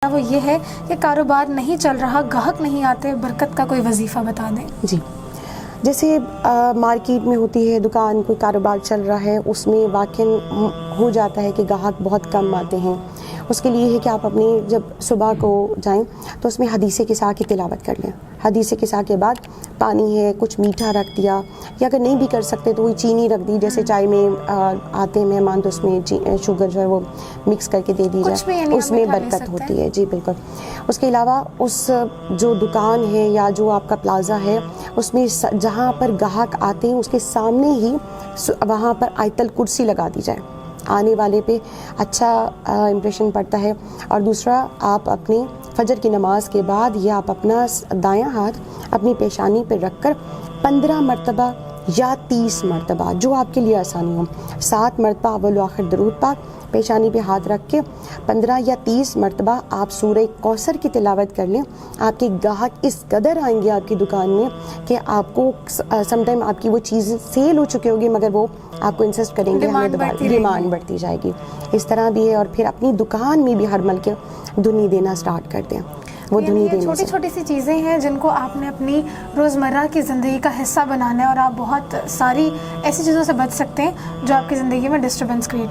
وہ یہ ہے کہ کاروبار نہیں چل رہا، گاہک نہیں آتے، برکت کا کوئی وظیفہ بتا دیں۔ جی، جیسے مارکیٹ میں ہوتی ہے، دکان کوئی کاروبار چل رہا ہے، اس میں واقعاً ہو جاتا ہے کہ گاہک بہت کم آتے ہیں۔ اس کے لیے ہے کہ آپ اپنی جب صبح کو جائیں تو اس میں حدیث قصا کی تلاوت کر لیں۔ حدیث قصا کے بعد پانی ہے، کچھ میٹھا رکھ دیا، یا اگر نہیں بھی کر سکتے تو وہی چینی رکھ دی، جیسے چائے میں آتے ہیں مہمان تو اس میں شوگر جو ہے وہ مکس کر کے دے دی جائے، اس میں برکت ہوتی ہے۔ جی بالکل۔ اس کے علاوہ اس جو دکان ہے یا جو آپ کا پلازا ہے، اس میں جہاں پر گاہک آتے ہیں اس کے سامنے ہی وہاں پر آیت الکرسی لگا دی جائے، آنے والے پہ اچھا امپریشن پڑتا ہے۔ اور دوسرا، آپ اپنی فجر کی نماز کے بعد یا آپ اپنا دایاں ہاتھ اپنی پیشانی پہ رکھ کر 15 مرتبہ یا 30 مرتبہ، جو آپ کے لیے آسانی ہو، 7 مرتبہ اول و آخر درود پاک پیشانی پہ ہاتھ رکھ کے 15 یا 30 مرتبہ آپ سورہ کوثر کی تلاوت کر لیں۔ آپ کے گاہک اس قدر آئیں گے آپ کی دکان میں کہ آپ کو سم ٹائم آپ کی وہ چیز سیل ہو چکی ہوگی، مگر وہ آپ کو انسسٹ کریں گے، ہمیں دوبارہ ڈیمانڈ بڑھتی جائے گی۔ اس طرح بھی ہے۔ اور پھر اپنی دکان میں بھی ہر مل کے دھنی دینا سٹارٹ کر دیں۔ وہ دھنی دینے چھوٹی چھوٹی سی چیزیں ہیں جن کو آپ نے اپنی روزمرہ کی زندگی کا حصہ بنانا ہے، اور آپ بہت ساری ایسی چیزوں سے بچ سکتے ہیں جو آپ کی زندگی میں ڈسٹربنس کریٹ